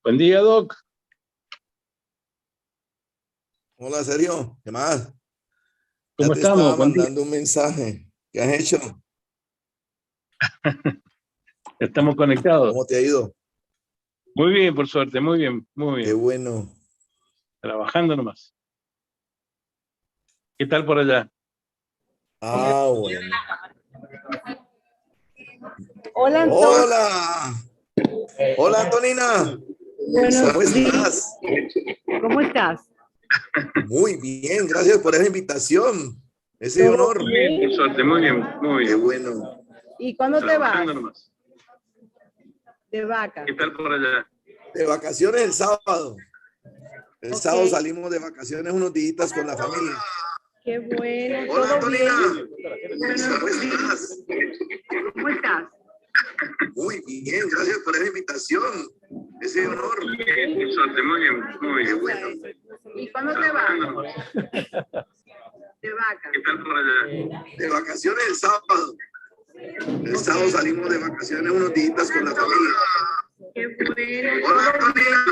Buen día, Doc. Hola, Sergio. ¿Qué más? ¿Cómo Ya te estamos? estaba Buen día. mandando un mensaje. ¿Qué has hecho? Estamos conectados. ¿Cómo te ha ido? Muy bien, por suerte, muy bien, muy Qué bien. bueno. Trabajando nomás. ¿Qué tal por allá? Ah, bueno. Hola, Antonio. Hola. Hola, Antonina. Buenos ¿Cómo días. estás? ¿Cómo estás? Muy bien. Gracias por esa invitación. Ese ¿Todo honor. Muy bien, por suerte, muy bien, muy Qué bien. bueno. ¿Y cuándo te vas? Trabajando nomás. De vaca. ¿Qué tal por allá? De vacaciones el sábado. El Ok. sábado salimos de vacaciones unos días con la familia. Qué bueno. Hola, ¿Todo bien? Antonina. Buenos ¿Cómo días. estás? ¿Cómo estás? Muy bien. Gracias por esa invitación. Ese honor. Muy bien, por suerte, muy bien, muy Qué bien. bueno. ¿Y cuándo te Trabajando vas? nomás. De vaca. ¿Qué tal por allá? De vacaciones el sábado. El sábado salimos de vacaciones unos días con la familia. Qué bueno. Hola, ¿Todo Antonina.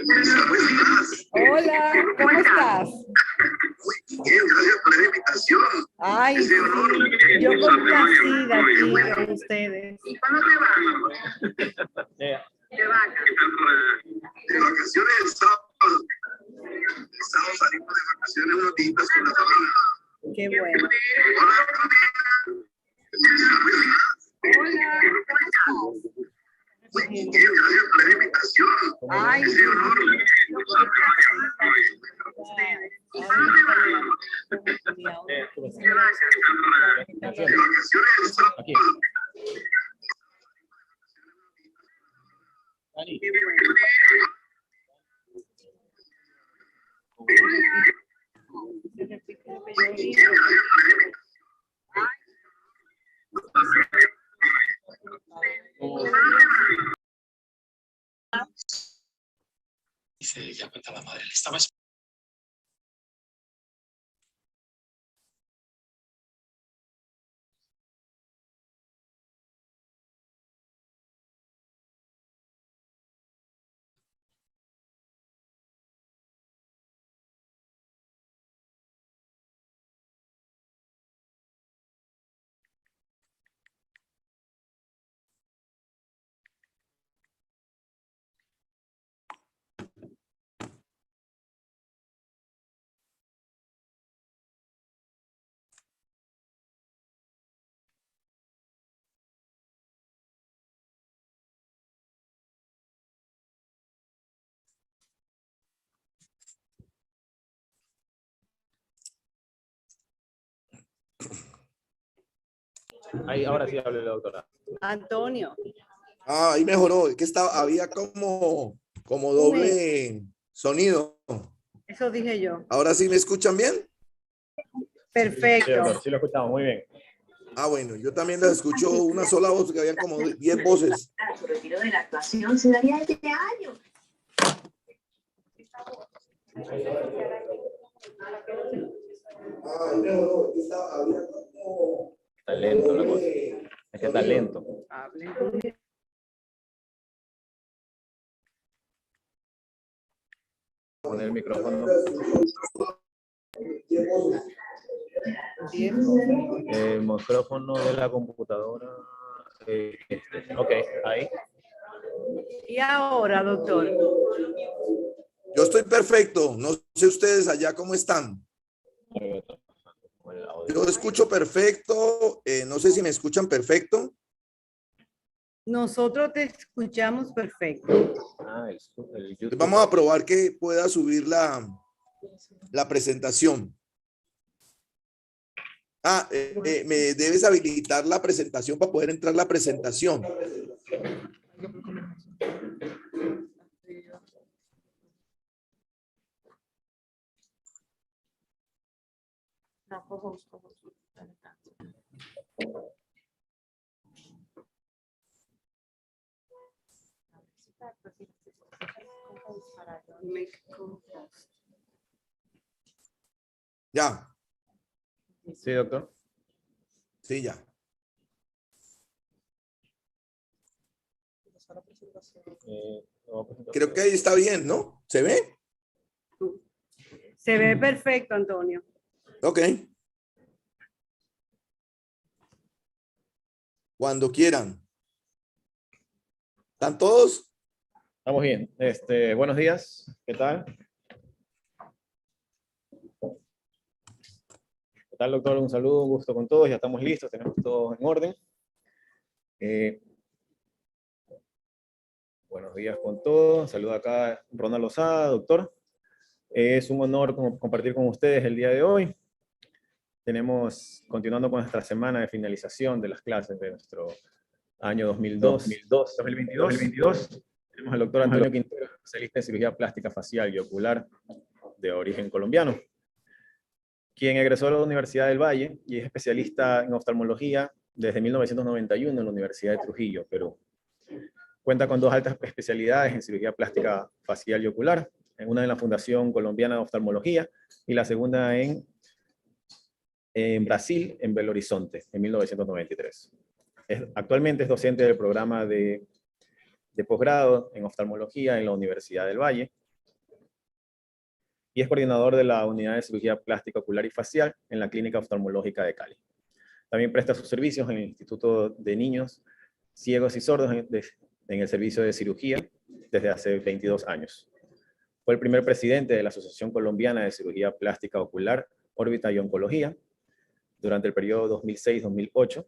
¿Cómo estás? Hola, ¿cómo estás? Muy bien, gracias por la invitación. Ay, Ese honor. sí. Yo complacida aquí con ustedes. ¿Y cuándo te vas? De vaca. ¿Qué tal por allá? De vacaciones el sábado. El sábado salimos de vacaciones unos días con la familia. Qué bueno. Hola, Antonina. Hola, ¿cómo estás? Muy bien, gracias por la invitación. Ay, Ese honor. yo complacida con ustedes. ¿Y cuándo te vas? De vaca. De vacaciones el sábado. Qué bueno. Se repite lo que yo dije. Dice, ya cuenta la madre, le estaba esperando. Ahí, ahora sí hable la doctora. Antonio. Ah, ahí mejoró. Es que había como doble sonido. Eso dije yo. ¿Ahora sí me escuchan bien? Sí, Perfecto. doctor, sí lo escuchamos muy bien. Ah, bueno, yo también las escucho una sola voz, porque habían como 10 voces. Su retiro de la actuación se daría este año. Ah, ahí mejoró. Había como Está lento la cosa. Es que está lento. Hablen. Poner el micrófono. 10 voces. El micrófono de la computadora. Ok, ahí. Y ahora, doctor. Yo estoy perfecto. No sé ustedes allá cómo están. Yo escucho perfecto. No sé si me escuchan perfecto. Nosotros te escuchamos perfecto. El YouTube. Vamos a probar que pueda subir la presentación. Me debes habilitar la presentación para poder entrar la presentación. Ya, Sí, doctor. sí, ya. Creo que ahí está bien, ¿no? ¿Se ve? Se ve perfecto, Antonio. Ok. Cuando quieran. ¿Están todos? Estamos bien. Buenos días. ¿Qué tal? ¿Qué tal, doctor? Un saludo, un gusto con todos. Ya estamos listos, tenemos todo en orden. Buenos días con todos. Saludo acá Ronald Lozada, doctor. Es un honor compartir con ustedes el día de hoy. Continuando con nuestra semana de finalización de las clases de nuestro año 2022. Tenemos al doctor Antonio Quintero, especialista en cirugía plástica facial y ocular de origen colombiano, quien egresó de la Universidad del Valle y es especialista en oftalmología desde 1991 en la Universidad de Trujillo, Perú. Cuenta con 2 altas especialidades en cirugía plástica facial y ocular, una en la Fundación Colombiana de Oftalmología y la segunda en Brasil, en Belo Horizonte, en 1993. Actualmente es docente del programa de posgrado en oftalmología en la Universidad del Valle y es coordinador de la unidad de cirugía plástica ocular y facial en la Clínica Oftalmológica de Cali. También presta sus servicios en el Instituto de Niños Ciegos y Sordos en el servicio de cirugía desde hace 22 años. Fue el primer presidente de la Asociación Colombiana de Cirugía Plástica Ocular, Órbita y Oncología durante el periodo 2006-2008.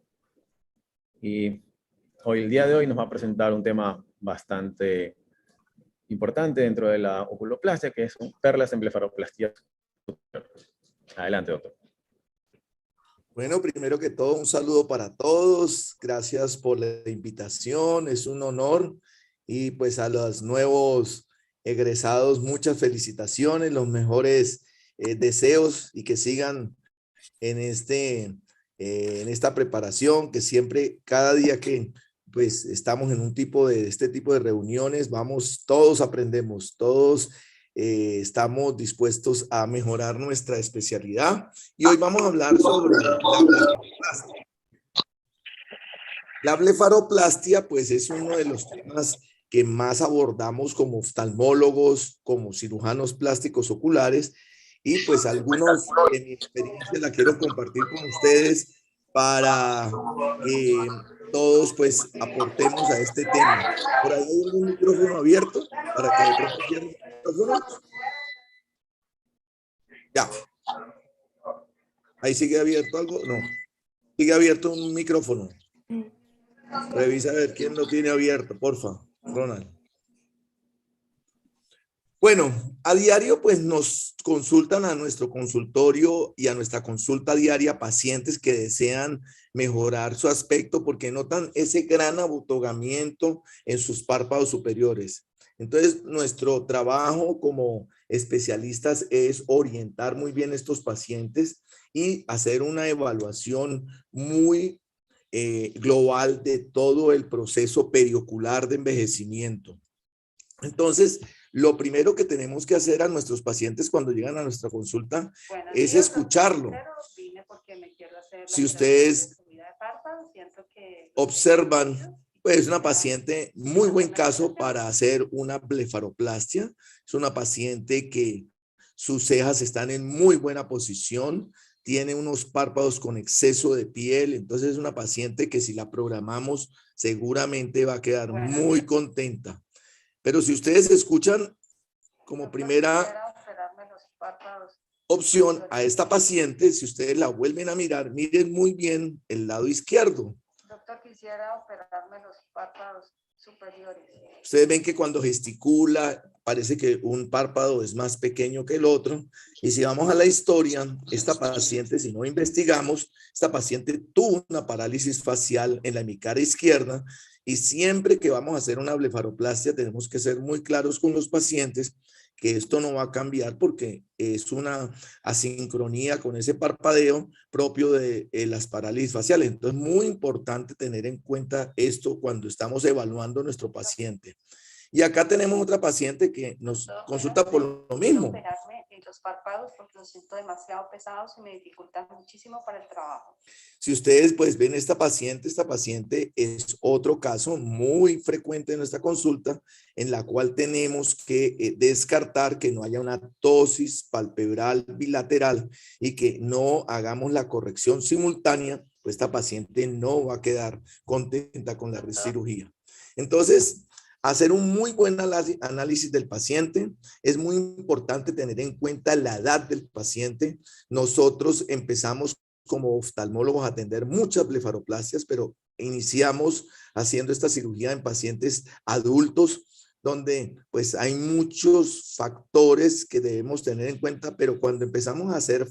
Y el día de hoy nos va a presentar un tema bastante importante dentro de la oculoplastia, que es perlas en blefaroplastia. Adelante, doctor. Bueno, primero que todo, un saludo para todos. Gracias por la invitación. Es un honor. Y pues a los nuevos egresados, muchas felicitaciones, los mejores deseos y que sigan en esta preparación, que siempre, cada día que pues estamos en este tipo de reuniones, todos aprendemos, todos estamos dispuestos a mejorar nuestra especialidad. Y hoy vamos a hablar sobre la blefaroplastia. La blefaroplastia, pues, es uno de los temas que más abordamos como oftalmólogos, como cirujanos plásticos oculares, y pues algunos de mi experiencia la quiero compartir con ustedes para que todos pues aportemos a este tema. ¿Por ahí hay algún micrófono abierto para que de pronto cierren el micrófono? Ya. ¿Ahí sigue abierto algo? No. Sigue abierto un micrófono. Revisa a ver quién lo tiene abierto, porfa, Ronald. Bueno, a diario pues nos consultan a nuestro consultorio y a nuestra consulta diaria pacientes que desean mejorar su aspecto porque notan ese gran abotagamiento en sus párpados superiores. Entonces, nuestro trabajo como especialistas es orientar muy bien a estos pacientes y hacer una evaluación muy global de todo el proceso periocular de envejecimiento. Entonces, lo primero que tenemos que hacer a nuestros pacientes cuando llegan a nuestra consulta es escucharlo. Si ustedes observan, pues es una paciente muy buen caso para hacer una blefaroplastia. Es una paciente que sus cejas están en muy buena posición, tiene unos párpados con exceso de piel, entonces es una paciente que si la programamos seguramente va a quedar muy contenta. Pero si ustedes escuchan como primera opción a esta paciente, si ustedes la vuelven a mirar, miren muy bien el lado izquierdo. Doctor, quisiera operarme los párpados superiores. Ustedes ven que cuando gesticula, parece que un párpado es más pequeño que el otro. Y si vamos a la historia, esta paciente, si no investigamos, esta paciente tuvo una parálisis facial en la hemicara izquierda. Y siempre que vamos a hacer una blefaroplastia, tenemos que ser muy claros con los pacientes que esto no va a cambiar porque es una asincronía con ese parpadeo propio de las parálisis faciales. Entonces, muy importante tener en cuenta esto cuando estamos evaluando a nuestro paciente. Y acá tenemos otra paciente que nos consulta por lo mismo. Quiero operarme en los párpados porque los siento demasiado pesados y me dificultan muchísimo para el trabajo. Si ustedes pues ven esta paciente es otro caso muy frecuente en nuestra consulta en la cual tenemos que descartar que no haya una ptosis palpebral bilateral y que no hagamos la corrección simultánea, pues esta paciente no va a quedar contenta con la cirugía. Entonces, hacer un muy buen análisis del paciente. Es muy importante tener en cuenta la edad del paciente. Nosotros empezamos como oftalmólogos a atender muchas blefaroplastias, pero iniciamos haciendo esta cirugía en pacientes adultos, donde pues hay muchos factores que debemos tener en cuenta, pero cuando empezamos a hacer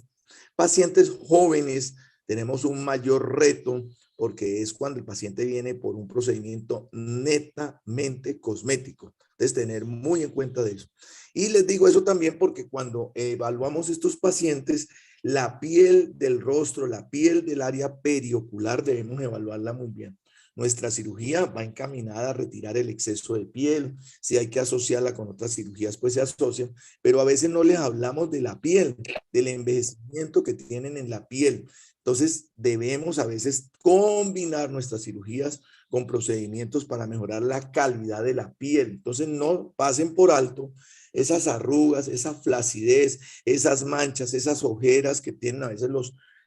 pacientes jóvenes, tenemos un mayor reto porque es cuando el paciente viene por un procedimiento netamente cosmético. Entonces, tener muy en cuenta de eso. Y les digo eso también porque cuando evaluamos estos pacientes, la piel del rostro, la piel del área periocular, debemos evaluarla muy bien. Nuestra cirugía va encaminada a retirar el exceso de piel. Si hay que asociarla con otras cirugías, pues se asocian. Pero a veces no les hablamos de la piel, del envejecimiento que tienen en la piel. Entonces, debemos a veces combinar nuestras cirugías con procedimientos para mejorar la calidad de la piel. Entonces, no pasen por alto esas arrugas, esa flacidez, esas manchas, esas ojeras que tienen a veces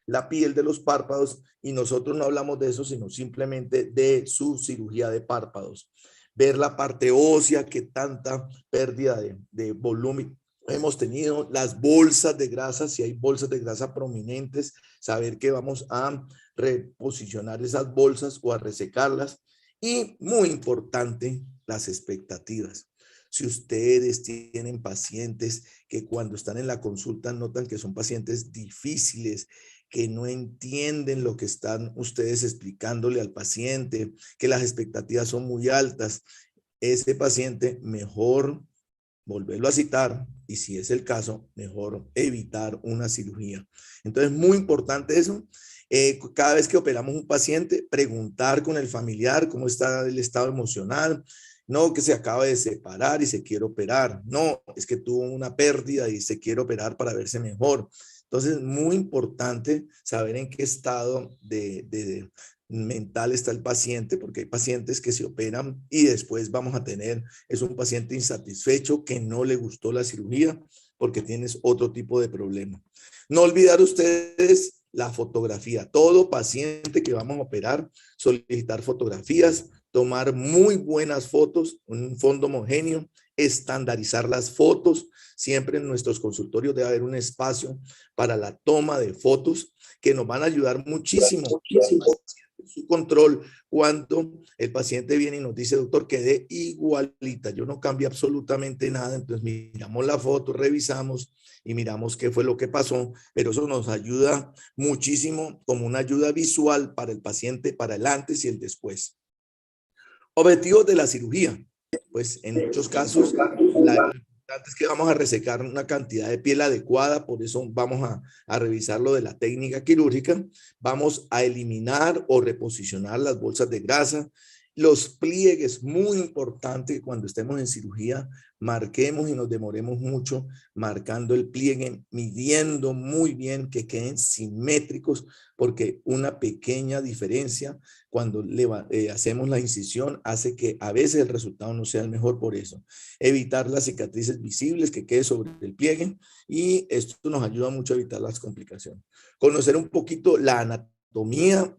la piel de los párpados y nosotros no hablamos de eso, sino simplemente de su cirugía de párpados. Ver la parte ósea, que tanta pérdida de volumen hemos tenido, las bolsas de grasa, si hay bolsas de grasa prominentes, saber que vamos a reposicionar esas bolsas o a resecarlas. Y muy importante, las expectativas. Si ustedes tienen pacientes que cuando están en la consulta notan que son pacientes difíciles, que no entienden lo que están ustedes explicándole al paciente, que las expectativas son muy altas, ese paciente mejor volverlo a citar y si es el caso, mejor evitar una cirugía. Entonces, muy importante eso. Cada vez que operamos un paciente, preguntar con el familiar cómo está el estado emocional. No que se acaba de separar y se quiere operar. No, es que tuvo una pérdida y se quiere operar para verse mejor. Entonces, muy importante saber en qué estado mental está el paciente, porque hay pacientes que se operan y después vamos a tener, es un paciente insatisfecho que no le gustó la cirugía porque tienes otro tipo de problema. No olvidar ustedes la fotografía. Todo paciente que vamos a operar, solicitar fotografías, tomar muy buenas fotos, un fondo homogéneo, estandarizar las fotos. Siempre en nuestros consultorios debe haber un espacio para la toma de fotos que nos van a ayudar muchísimo. Su control cuando el paciente viene y nos dice, doctor, quedé igualita, yo no cambié absolutamente nada. Entonces miramos la foto, revisamos y miramos qué fue lo que pasó, pero eso nos ayuda muchísimo como una ayuda visual para el paciente, para el antes y el después. Objetivos de la cirugía. Pues en muchos casos es que vamos a resecar una cantidad de piel adecuada, por eso vamos a revisar lo de la técnica quirúrgica. Vamos a eliminar o reposicionar las bolsas de grasa. Los pliegues, muy importante que cuando estemos en cirugía marquemos y nos demoremos mucho marcando el pliegue, midiendo muy bien que queden simétricos, porque una pequeña diferencia cuando hacemos la incisión hace que a veces el resultado no sea el mejor. Por eso, evitar las cicatrices visibles que quede sobre el pliegue y esto nos ayuda mucho a evitar las complicaciones. Conocer un poquito la anatomía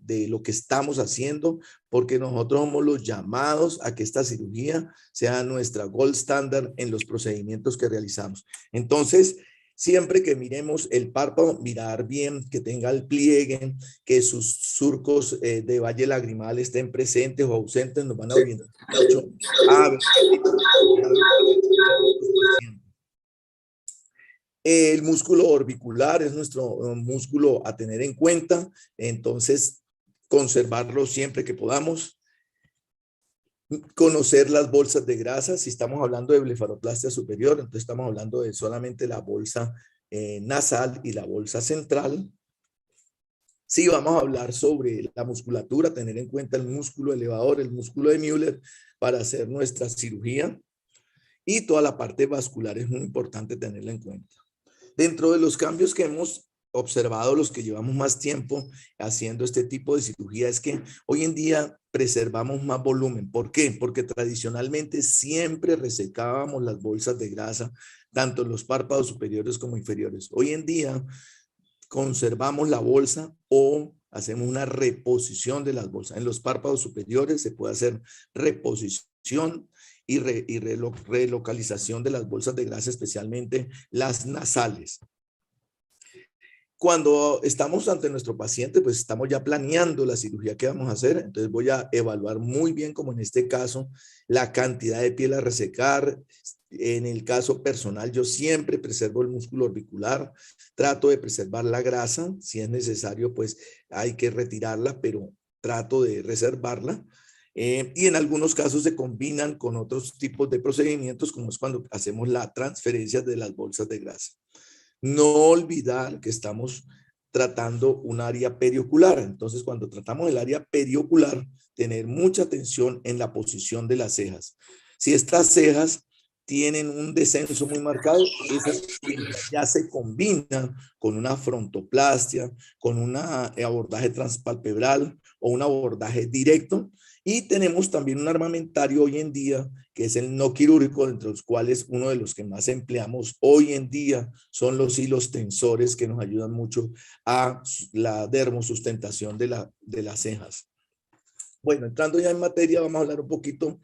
de lo que estamos haciendo, porque nosotros somos los llamados a que esta cirugía sea nuestra gold standard en los procedimientos que realizamos. Entonces, siempre que miremos el párpado, mirar bien que tenga el pliegue, que sus surcos de valle lagrimal estén presentes o ausentes, nos van a orientar mucho a ver. El músculo orbicular es nuestro músculo a tener en cuenta, entonces conservarlo siempre que podamos. Conocer las bolsas de grasa. Si estamos hablando de blefaroplastia superior, entonces estamos hablando de solamente la bolsa nasal y la bolsa central. Sí, vamos a hablar sobre la musculatura, tener en cuenta el músculo elevador, el músculo de Müller para hacer nuestra cirugía. Y toda la parte vascular es muy importante tenerla en cuenta. Dentro de los cambios que hemos observado, los que llevamos más tiempo haciendo este tipo de cirugía, es que hoy en día preservamos más volumen. ¿Por qué? Porque tradicionalmente siempre resecábamos las bolsas de grasa, tanto en los párpados superiores como inferiores. Hoy en día conservamos la bolsa o hacemos una reposición de las bolsas. En los párpados superiores se puede hacer reposición y relocalización de las bolsas de grasa, especialmente las nasales. Cuando estamos ante nuestro paciente, pues estamos ya planeando la cirugía que vamos a hacer. Entonces voy a evaluar muy bien, como en este caso, la cantidad de piel a resecar. En el caso personal, yo siempre preservo el músculo orbicular, trato de preservar la grasa. Si es necesario, pues hay que retirarla, pero trato de reservarla. Y en algunos casos se combinan con otros tipos de procedimientos, como es cuando hacemos la transferencia de las bolsas de grasa. No olvidar que estamos tratando un área periocular. Entonces, cuando tratamos el área periocular, tener mucha atención en la posición de las cejas. Si estas cejas tienen un descenso muy marcado, esas ya se combinan con una frontoplastia, con un abordaje transpalpebral o un abordaje directo. Y tenemos también un armamentario hoy en día que es el no quirúrgico, entre los cuales uno de los que más empleamos hoy en día son los hilos tensores, que nos ayudan mucho a la dermosustentación de las cejas. Bueno, entrando ya en materia, vamos a hablar un poquito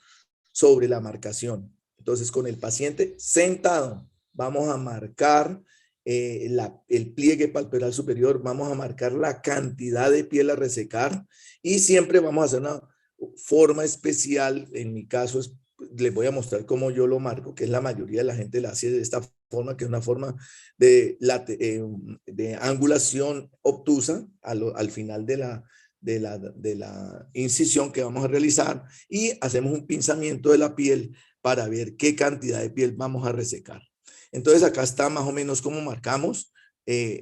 sobre la marcación. Entonces, con el paciente sentado, vamos a marcar el pliegue palpebral superior, vamos a marcar la cantidad de piel a resecar y siempre vamos a hacer una forma especial. En mi caso les voy a mostrar cómo yo lo marco, que es la mayoría de la gente la hace de esta forma, que es una forma de angulación obtusa al final de la incisión que vamos a realizar, y hacemos un pinzamiento de la piel para ver qué cantidad de piel vamos a resecar. Entonces acá está más o menos cómo marcamos.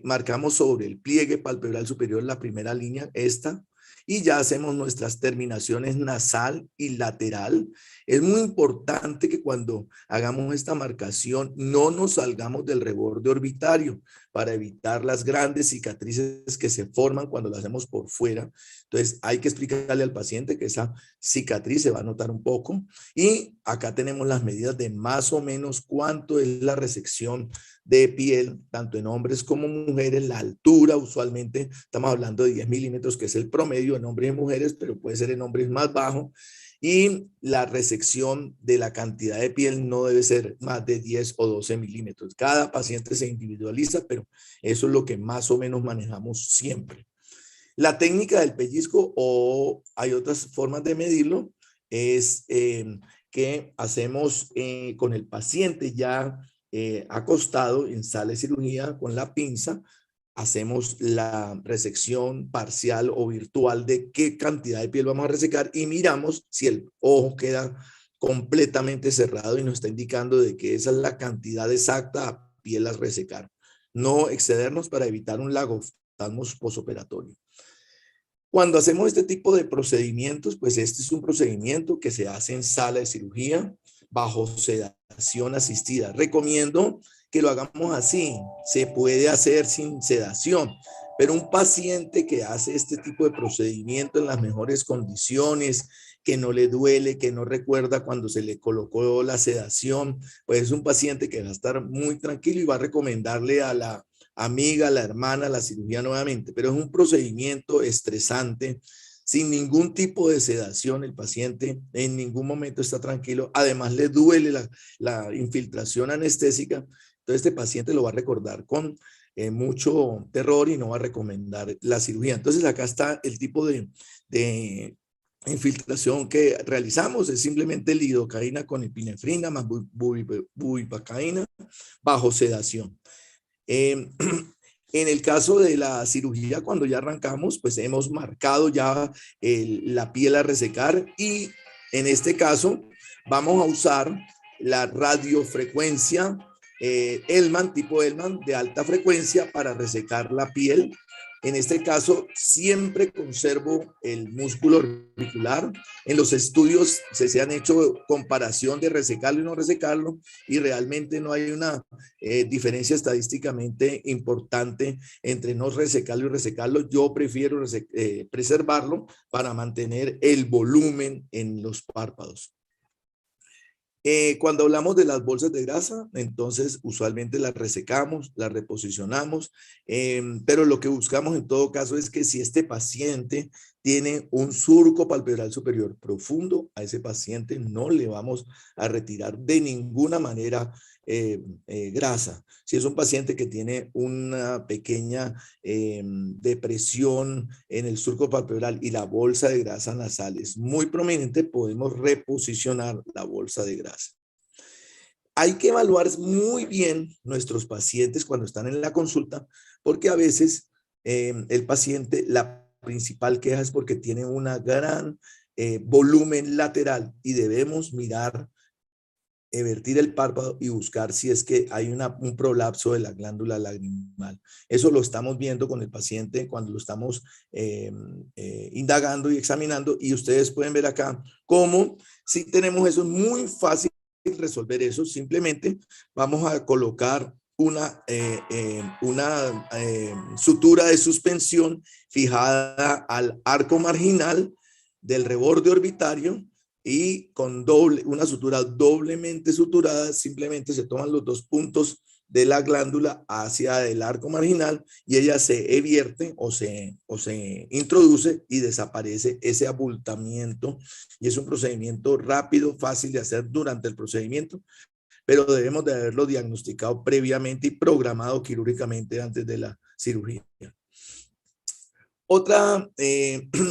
Marcamos sobre el pliegue palpebral superior la primera línea, esta, y ya hacemos nuestras terminaciones nasal y lateral. Es muy importante que cuando hagamos esta marcación no nos salgamos del reborde orbitario para evitar las grandes cicatrices que se forman cuando lo hacemos por fuera. Entonces hay que explicarle al paciente que esa cicatriz se va a notar un poco. Y acá tenemos las medidas de más o menos cuánto es la resección de piel, tanto en hombres como mujeres. La altura, usualmente estamos hablando de 10 milímetros, que es el promedio en hombres y mujeres, pero puede ser en hombres más bajo. Y la resección de la cantidad de piel no debe ser más de 10 o 12 milímetros. Cada paciente se individualiza, pero eso es lo que más o menos manejamos siempre. La técnica del pellizco, o hay otras formas de medirlo, es que hacemos con el paciente ya acostado en sala de cirugía con la pinza. Hacemos la resección parcial o virtual de qué cantidad de piel vamos a resecar y miramos si el ojo queda completamente cerrado y nos está indicando de que esa es la cantidad exacta a piel a resecar. No excedernos para evitar un lagoftalmos posoperatorio. Cuando hacemos este tipo de procedimientos, pues este es un procedimiento que se hace en sala de cirugía bajo sedación asistida. Recomiendo que lo hagamos así. Se puede hacer sin sedación, pero un paciente que hace este tipo de procedimiento en las mejores condiciones, que no le duele, que no recuerda cuando se le colocó la sedación, pues es un paciente que va a estar muy tranquilo y va a recomendarle a la amiga, a la hermana, la cirugía nuevamente. Pero es un procedimiento estresante, sin ningún tipo de sedación. El paciente en ningún momento está tranquilo. Además, le duele la infiltración anestésica. Entonces, este paciente lo va a recordar con mucho terror y no va a recomendar la cirugía. Entonces, acá está el tipo de infiltración que realizamos. Es simplemente lidocaína con epinefrina más bupivacaína bajo sedación. En el caso de la cirugía, cuando ya arrancamos, pues hemos marcado ya la piel a resecar y En este caso, vamos a usar la radiofrecuencia Hellman, tipo Hellman, de alta frecuencia para resecar la piel. En este caso, siempre conservo el músculo orbicular. En los estudios se han hecho comparación de resecarlo y no resecarlo, y realmente no hay una diferencia estadísticamente importante entre no resecarlo y resecarlo. Yo prefiero preservarlo para mantener el volumen en los párpados. Cuando hablamos de las bolsas de grasa, entonces usualmente las resecamos, las reposicionamos, pero lo que buscamos en todo caso es que si este paciente tiene un surco palpebral superior profundo, a ese paciente no le vamos a retirar de ninguna manera grasa. Si es un paciente que tiene una pequeña depresión en el surco palpebral y la bolsa de grasa nasal es muy prominente, podemos reposicionar la bolsa de grasa. Hay que evaluar muy bien nuestros pacientes cuando están en la consulta, porque a veces el paciente, la principal queja es porque tiene una gran volumen lateral y debemos mirar, vertir el párpado y buscar si es que hay un prolapso de la glándula lagrimal. Eso lo estamos viendo con el paciente cuando lo estamos indagando y examinando, y ustedes pueden ver acá cómo si tenemos eso. Es muy fácil resolver eso. Simplemente vamos a colocar una sutura de suspensión fijada al arco marginal del reborde orbitario, y con una sutura doblemente suturada. Simplemente se toman los dos puntos de la glándula hacia el arco marginal y ella se evierte o se introduce y desaparece ese abultamiento, y es un procedimiento rápido, fácil de hacer durante el procedimiento, pero debemos de haberlo diagnosticado previamente y programado quirúrgicamente antes de la cirugía. Otra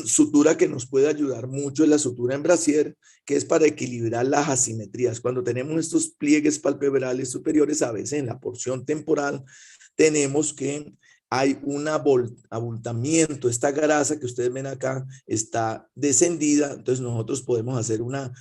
sutura que nos puede ayudar mucho es la sutura en brasier, que es para equilibrar las asimetrías. Cuando tenemos estos pliegues palpebrales superiores, a veces en la porción temporal tenemos que hay un abultamiento. Esta grasa que ustedes ven acá está descendida, entonces nosotros podemos hacer una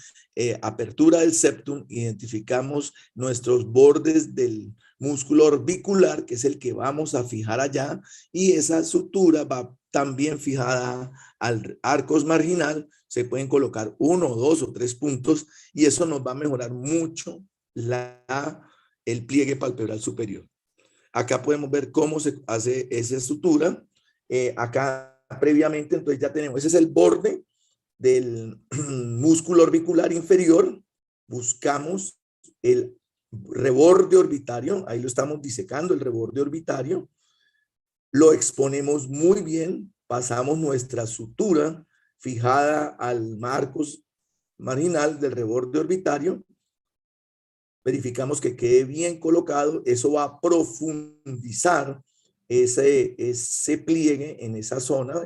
apertura del septum, identificamos nuestros bordes del músculo orbicular, que es el que vamos a fijar allá, y esa sutura va también fijada al arcos marginal. Se pueden colocar 1, 2 o 3 puntos, y eso nos va a mejorar mucho el pliegue palpebral superior. Acá podemos ver cómo se hace esa sutura. Acá previamente, entonces ya tenemos, ese es el borde del músculo orbicular inferior. Buscamos el reborde orbitario, ahí lo estamos disecando, el reborde orbitario. Lo exponemos muy bien, pasamos nuestra sutura fijada al marcos marginal del reborde orbitario. Verificamos que quede bien colocado. Eso va a profundizar ese pliegue en esa zona.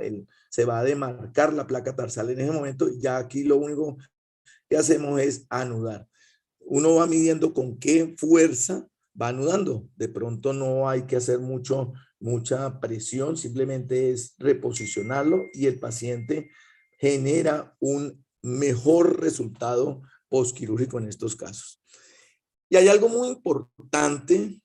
Se va a demarcar la placa tarsal en ese momento. Ya aquí lo único que hacemos es anudar. Uno va midiendo con qué fuerza va anudando. De pronto no hay que hacer mucha presión, simplemente es reposicionarlo y el paciente genera un mejor resultado postquirúrgico en estos casos. Y hay algo muy importante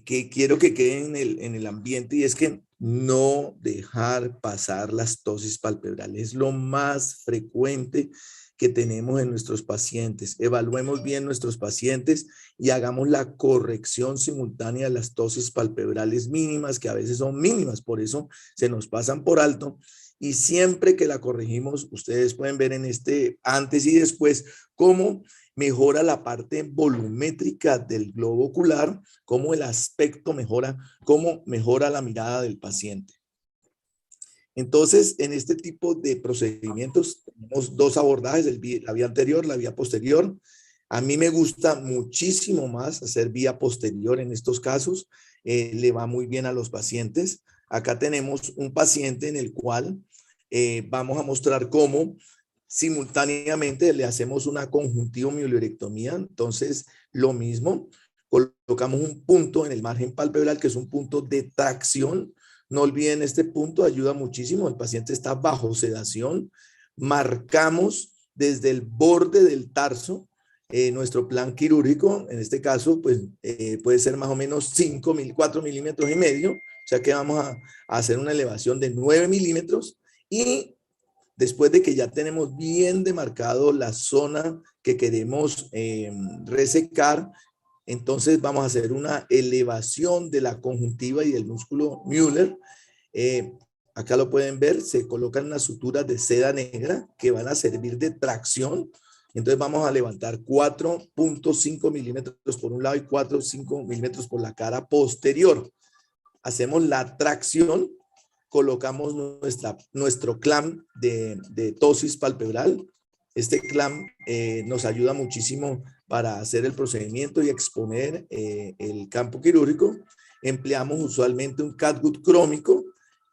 que quiero que quede en el ambiente, y es que no dejar pasar las ptosis palpebrales. Es lo más frecuente que tenemos en nuestros pacientes. Evaluemos bien nuestros pacientes y hagamos la corrección simultánea de las ptosis palpebrales mínimas, que a veces son mínimas, por eso se nos pasan por alto. Y siempre que la corregimos, ustedes pueden ver en este antes y después cómo mejora la parte volumétrica del globo ocular, cómo el aspecto mejora, cómo mejora la mirada del paciente. Entonces, en este tipo de procedimientos tenemos dos abordajes, la vía anterior, la vía posterior. A mí me gusta muchísimo más hacer vía posterior en estos casos. Le va muy bien a los pacientes. Acá tenemos un paciente en el cual vamos a mostrar cómo simultáneamente le hacemos una conjuntivomiolirectomía. Entonces, lo mismo, colocamos un punto en el margen palpebral, que es un punto de tracción. No olviden, este punto ayuda muchísimo. El paciente está bajo sedación. Marcamos desde el borde del tarso. Nuestro plan quirúrgico, en este caso, pues puede ser más o menos 4 milímetros y medio, o sea que vamos a hacer una elevación de 9 milímetros, y después de que ya tenemos bien demarcado la zona que queremos resecar, entonces vamos a hacer una elevación de la conjuntiva y del músculo Müller. Acá lo pueden ver, se colocan unas suturas de seda negra que van a servir de tracción. Entonces vamos a levantar 4.5 milímetros por un lado y 4.5 milímetros por la cara posterior. Hacemos la tracción, colocamos nuestro clamp de ptosis palpebral. Este clamp nos ayuda muchísimo para hacer el procedimiento y exponer el campo quirúrgico. Empleamos usualmente un catgut crómico,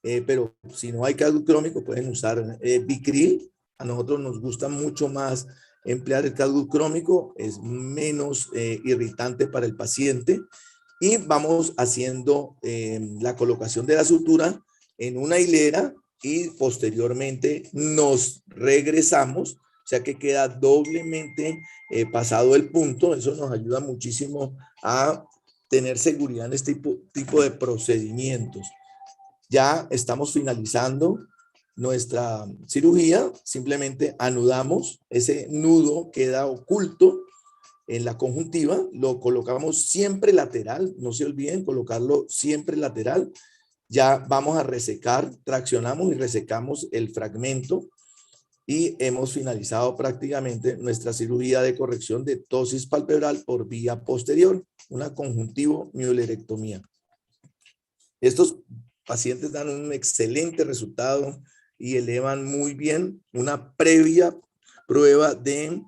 pero si no hay catgut crómico pueden usar Vicryl. A nosotros nos gusta mucho más emplear el catgut crómico, es menos irritante para el paciente, y vamos haciendo la colocación de la sutura en una hilera y posteriormente nos regresamos, o sea que queda doblemente pasado el punto. Eso nos ayuda muchísimo a tener seguridad en este tipo de procedimientos. Ya estamos finalizando nuestra cirugía, simplemente anudamos, ese nudo queda oculto en la conjuntiva, lo colocamos siempre lateral, no se olviden colocarlo siempre lateral. Ya vamos a resecar, traccionamos y resecamos el fragmento y hemos finalizado prácticamente nuestra cirugía de corrección de ptosis palpebral por vía posterior, una conjuntivo-müllerectomía. Estos pacientes dan un excelente resultado y elevan muy bien una previa prueba de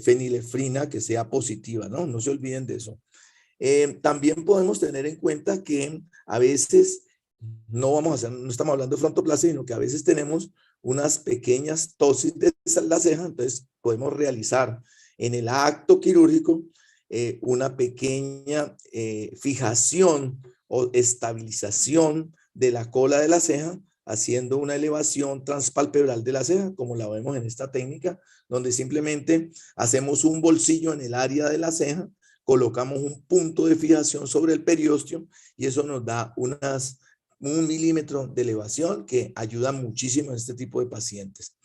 fenilefrina que sea positiva, ¿no? No se olviden de eso. También podemos tener en cuenta que a veces no estamos hablando de frontoplasia, sino que a veces tenemos unas pequeñas ptosis de la ceja, entonces podemos realizar en el acto quirúrgico una pequeña fijación o estabilización de la cola de la ceja, haciendo una elevación transpalpebral de la ceja, como la vemos en esta técnica, donde simplemente hacemos un bolsillo en el área de la ceja, colocamos un punto de fijación sobre el periósteo y eso nos da 1 milímetro de elevación que ayuda muchísimo en este tipo de pacientes.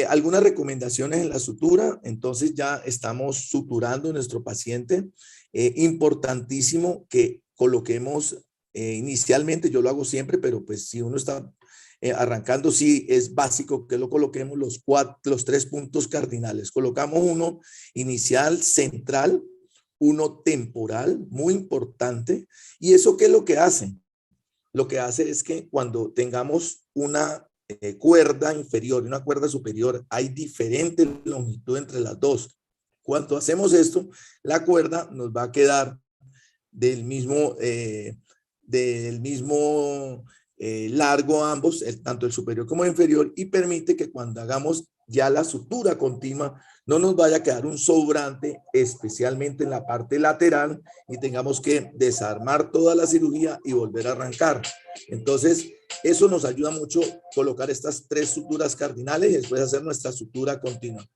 Algunas recomendaciones en la sutura. Entonces ya estamos suturando a nuestro paciente. Importantísimo que coloquemos inicialmente, yo lo hago siempre, pero pues si uno está arrancando, sí es básico que lo coloquemos los 3 puntos cardinales. Colocamos uno inicial, central, uno temporal, muy importante. ¿Y eso qué es lo que hace? Lo que hace es que cuando tengamos una cuerda inferior y una cuerda superior, hay diferente longitud entre las dos. Cuando hacemos esto, la cuerda nos va a quedar del mismo largo ambos, tanto el superior como el inferior, y permite que cuando hagamos ya la sutura continua no nos vaya a quedar un sobrante, especialmente en la parte lateral, y tengamos que desarmar toda la cirugía y volver a arrancar. Entonces, eso nos ayuda mucho colocar estas 3 suturas cardinales y después hacer nuestra sutura continua.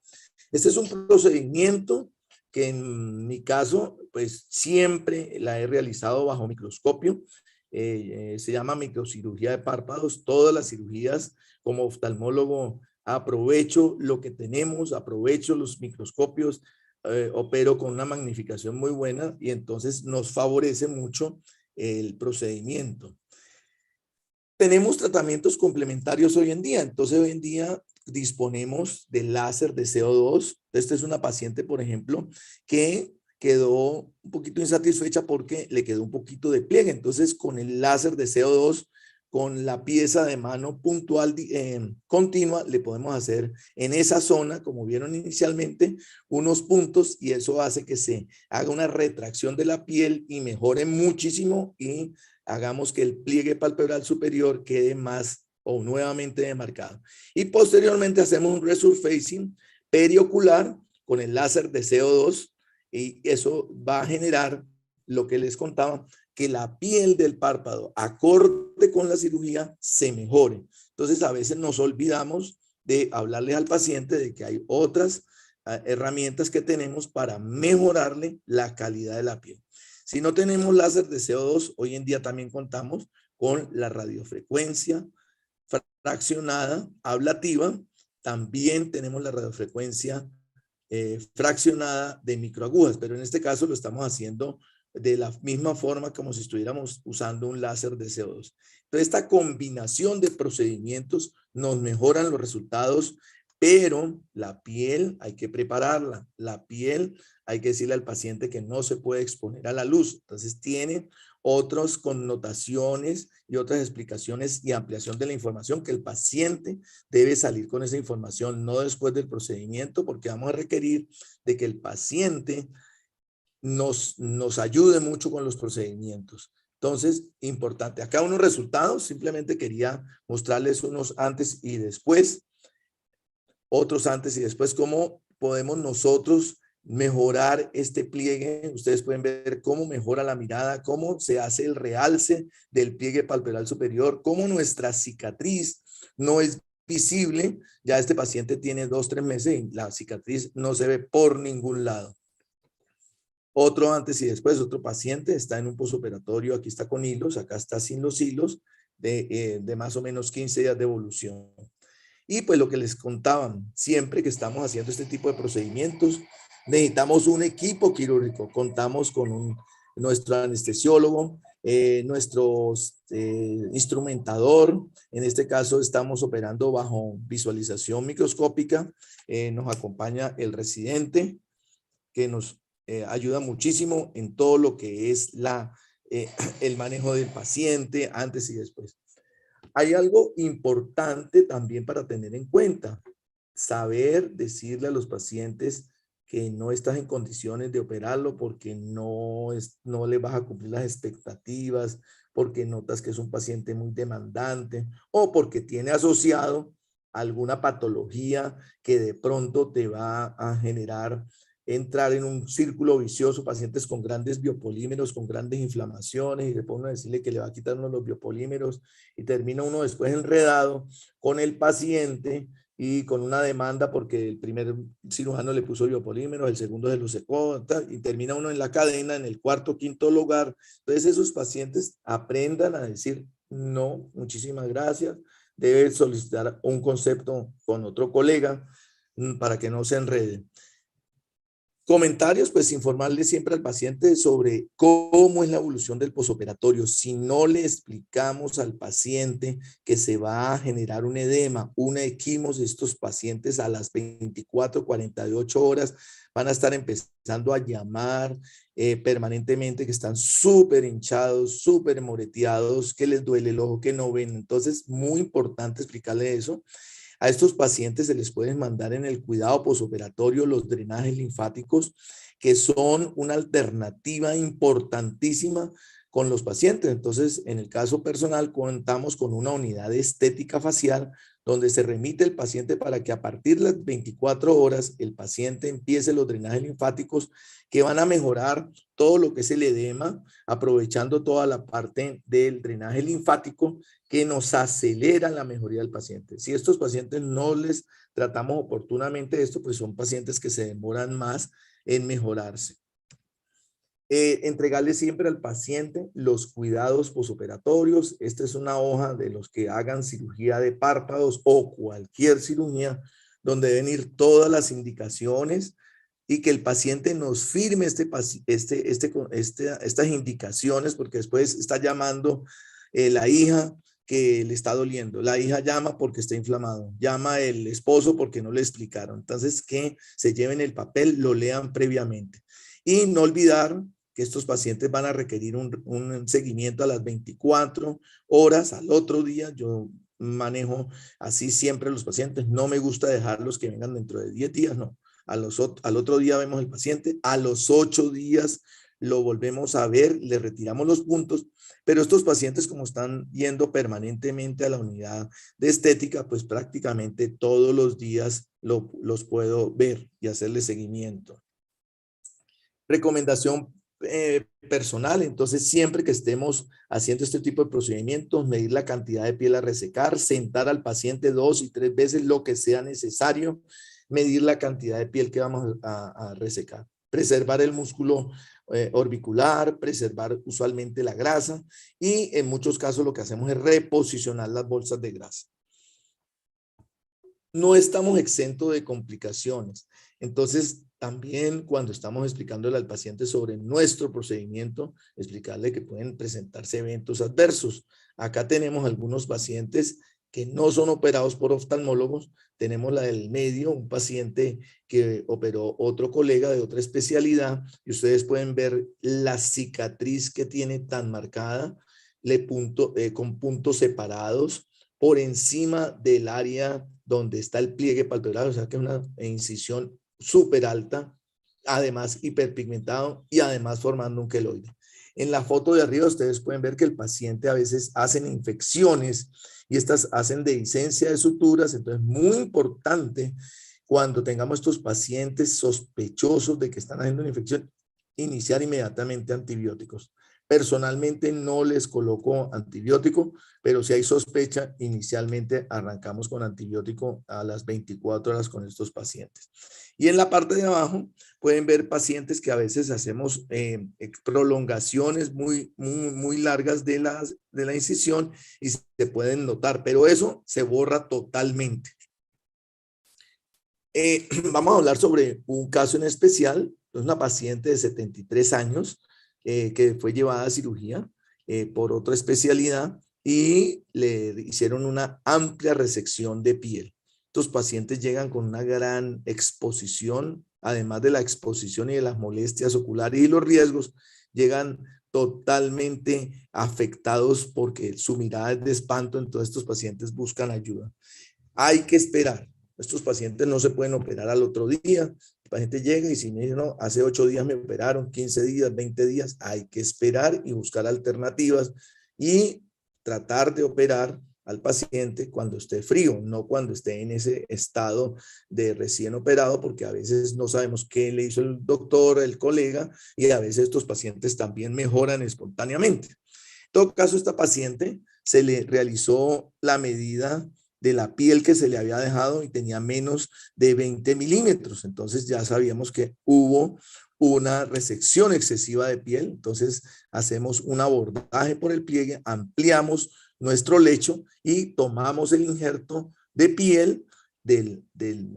Este es un procedimiento que en mi caso, pues siempre la he realizado bajo microscopio. Se llama microcirugía de párpados. Todas las cirugías como oftalmólogo aprovecho lo que tenemos, aprovecho los microscopios, opero con una magnificación muy buena y entonces nos favorece mucho el procedimiento. Tenemos tratamientos complementarios hoy en día. Entonces hoy en día disponemos del láser de CO2. Esta es una paciente, por ejemplo, que quedó un poquito insatisfecha porque le quedó un poquito de pliegue. Entonces con el láser de CO2, con la pieza de mano puntual continua, le podemos hacer en esa zona, como vieron inicialmente, unos puntos y eso hace que se haga una retracción de la piel y mejore muchísimo y hagamos que el pliegue palpebral superior quede más o nuevamente demarcado. Y posteriormente hacemos un resurfacing periocular con el láser de CO2 y eso va a generar lo que les contaba, que la piel del párpado acorde con la cirugía se mejore. Entonces a veces nos olvidamos de hablarles al paciente de que hay otras herramientas que tenemos para mejorarle la calidad de la piel. Si no tenemos láser de CO2, hoy en día también contamos con la radiofrecuencia fraccionada ablativa. También tenemos la radiofrecuencia fraccionada de microagujas, pero en este caso lo estamos haciendo de la misma forma como si estuviéramos usando un láser de CO2. Entonces, esta combinación de procedimientos nos mejoran los resultados, pero la piel hay que prepararla. La piel hay que decirle al paciente que no se puede exponer a la luz. Entonces, tiene otras connotaciones y otras explicaciones y ampliación de la información que el paciente debe salir con esa información, no después del procedimiento, porque vamos a requerir de que el paciente nos ayude mucho con los procedimientos. Entonces, importante. Acá unos resultados, simplemente quería mostrarles unos antes y después, otros antes y después, cómo podemos nosotros mejorar este pliegue. Ustedes pueden ver cómo mejora la mirada, cómo se hace el realce del pliegue palpebral superior, cómo nuestra cicatriz no es visible. Ya este paciente tiene 2-3 meses y la cicatriz no se ve por ningún lado. Otro antes y después, otro paciente está en un posoperatorio, aquí está con hilos, acá está sin los hilos, de más o menos 15 días de evolución. Y pues lo que les contaban, siempre que estamos haciendo este tipo de procedimientos, necesitamos un equipo quirúrgico. Contamos con nuestro anestesiólogo, nuestro instrumentador. En este caso estamos operando bajo visualización microscópica. Nos acompaña el residente que nos ayuda muchísimo en todo lo que es el manejo del paciente antes y después. Hay algo importante también para tener en cuenta. Saber decirle a los pacientes que no estás en condiciones de operarlo porque no le vas a cumplir las expectativas, porque notas que es un paciente muy demandante o porque tiene asociado alguna patología que de pronto te va a generar entrar en un círculo vicioso, pacientes con grandes biopolímeros, con grandes inflamaciones, y le pone a decirle que le va a quitar uno de los biopolímeros y termina uno después enredado con el paciente y con una demanda porque el primer cirujano le puso biopolímeros, el segundo se lo secó, y termina uno en la cadena, en el cuarto, quinto lugar. Entonces esos pacientes aprendan a decir no, muchísimas gracias, debe solicitar un concepto con otro colega para que no se enreden. Comentarios, pues informarle siempre al paciente sobre cómo es la evolución del posoperatorio. Si no le explicamos al paciente que se va a generar un edema, una equimosis, estos pacientes a las 24, 48 horas van a estar empezando a llamar permanentemente que están súper hinchados, súper moreteados, que les duele el ojo, que no ven. Entonces, muy importante explicarle eso. A estos pacientes se les pueden mandar en el cuidado posoperatorio los drenajes linfáticos, que son una alternativa importantísima con los pacientes. Entonces, en el caso personal, contamos con una unidad de estética facial donde se remite el paciente para que a partir de las 24 horas el paciente empiece los drenajes linfáticos que van a mejorar todo lo que es el edema, aprovechando toda la parte del drenaje linfático que nos acelera la mejoría del paciente. Si estos pacientes no les tratamos oportunamente esto, pues son pacientes que se demoran más en mejorarse. Entregarle siempre al paciente los cuidados posoperatorios. Esta es una hoja de los que hagan cirugía de párpados o cualquier cirugía donde deben ir todas las indicaciones y que el paciente nos firme estas indicaciones, porque después está llamando la hija que le está doliendo, la hija llama porque está inflamado, llama el esposo porque no le explicaron. Entonces, que se lleven el papel, lo lean previamente. Y no olvidar que estos pacientes van a requerir un seguimiento a las 24 horas, al otro día. Yo manejo así siempre los pacientes. No me gusta dejarlos que vengan dentro de 10 días, no. Al otro día vemos el paciente, a los 8 días lo volvemos a ver, le retiramos los puntos, pero estos pacientes como están yendo permanentemente a la unidad de estética, pues prácticamente todos los días los puedo ver y hacerle seguimiento. Recomendación personal. Entonces, siempre que estemos haciendo este tipo de procedimientos, medir la cantidad de piel a resecar, sentar al paciente 2 y 3 veces lo que sea necesario, medir la cantidad de piel que vamos a resecar, preservar el músculo orbicular, preservar usualmente la grasa, y en muchos casos lo que hacemos es reposicionar las bolsas de grasa. No estamos exentos de complicaciones. Entonces, también cuando estamos explicándole al paciente sobre nuestro procedimiento, explicarle que pueden presentarse eventos adversos. Acá tenemos algunos pacientes que no son operados por oftalmólogos. Tenemos la del medio, un paciente que operó otro colega de otra especialidad, y ustedes pueden ver la cicatriz que tiene tan marcada, con puntos separados por encima del área donde está el pliegue palpebral, o sea que es una incisión súper alta, además hiperpigmentado y además formando un queloide. En la foto de arriba ustedes pueden ver que el paciente a veces hacen infecciones y estas hacen dehiscencia de suturas. Entonces, muy importante cuando tengamos estos pacientes sospechosos de que están haciendo una infección, iniciar inmediatamente antibióticos. Personalmente no les coloco antibiótico, pero si hay sospecha, inicialmente arrancamos con antibiótico a las 24 horas con estos pacientes. Y en la parte de abajo pueden ver pacientes que a veces hacemos prolongaciones muy largas de la incisión y se pueden notar, pero eso se borra totalmente. Vamos a hablar sobre un caso en especial. Es una paciente de 73 años que fue llevada a cirugía por otra especialidad y le hicieron una amplia resección de piel. Estos pacientes llegan con una gran exposición, además de la exposición y de las molestias oculares y los riesgos, llegan totalmente afectados porque su mirada es de espanto. Entonces estos pacientes buscan ayuda. Hay que esperar. Estos pacientes no se pueden operar al otro día. El paciente llega y si me dice, no, hace 8 días me operaron, 15 días, 20 días, hay que esperar y buscar alternativas y tratar de operar al paciente cuando esté frío, no cuando esté en ese estado de recién operado, porque a veces no sabemos qué le hizo el doctor, el colega, y a veces estos pacientes también mejoran espontáneamente. En todo caso, esta paciente se le realizó la medida de la piel que se le había dejado y tenía menos de 20 milímetros. Entonces ya sabíamos que hubo una resección excesiva de piel. Entonces hacemos un abordaje por el pliegue, ampliamos nuestro lecho y tomamos el injerto de piel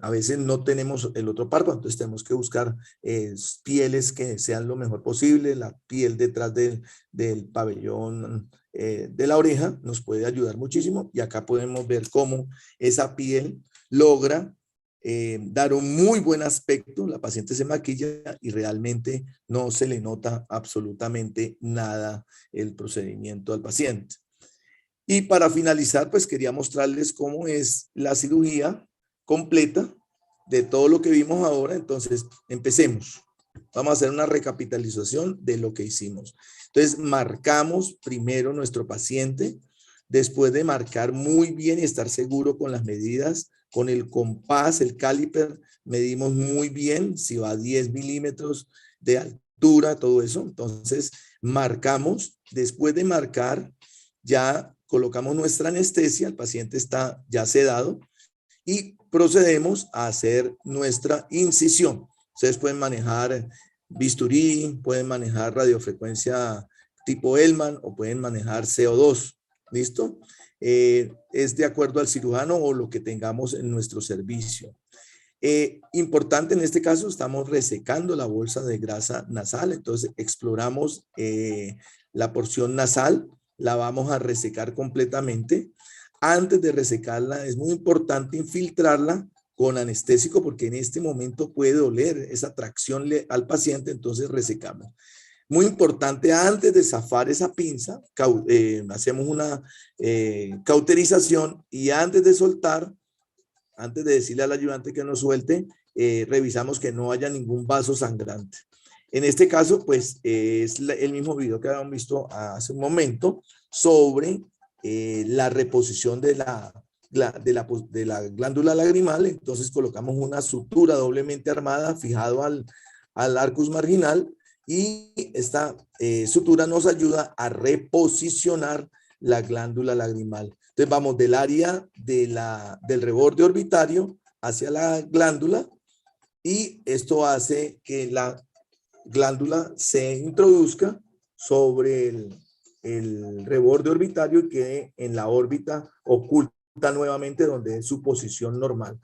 a veces no tenemos el otro párpado, entonces tenemos que buscar pieles que sean lo mejor posible. La piel detrás del pabellón de la oreja nos puede ayudar muchísimo, y acá podemos ver cómo esa piel logra dar un muy buen aspecto. La paciente se maquilla y realmente no se le nota absolutamente nada el procedimiento al paciente. Y para finalizar, pues quería mostrarles cómo es la cirugía completa de todo lo que vimos ahora. Entonces, empecemos. Vamos a hacer una recapitalización de lo que hicimos. Entonces, marcamos primero nuestro paciente. Después de marcar muy bien y estar seguro con las medidas, con el compás, el caliper, medimos muy bien si va a 10 milímetros de altura, todo eso. Entonces, marcamos. Después de marcar, ya colocamos nuestra anestesia, el paciente está ya sedado y procedemos a hacer nuestra incisión. Ustedes pueden manejar bisturí, pueden manejar radiofrecuencia tipo Hellman o pueden manejar CO2. ¿Listo? Es de acuerdo al cirujano o lo que tengamos en nuestro servicio. Importante en este caso, estamos resecando la bolsa de grasa nasal. Entonces exploramos la porción nasal, la vamos a resecar completamente. Antes de resecarla es muy importante infiltrarla con anestésico, porque en este momento puede doler esa tracción al paciente. Entonces resecamos. Muy importante, antes de zafar esa pinza, hacemos una cauterización, y antes de soltar, antes de decirle al ayudante que nos suelte, revisamos que no haya ningún vaso sangrante. En este caso, pues es el mismo video que habíamos visto hace un momento sobre la reposición de la glándula lagrimal. Entonces colocamos una sutura doblemente armada fijado al arcus marginal, Y esta sutura nos ayuda a reposicionar la glándula lagrimal. Entonces vamos del área del reborde orbitario hacia la glándula, y esto hace que la glándula se introduzca sobre el reborde orbitario y quede en la órbita oculta nuevamente donde es su posición normal.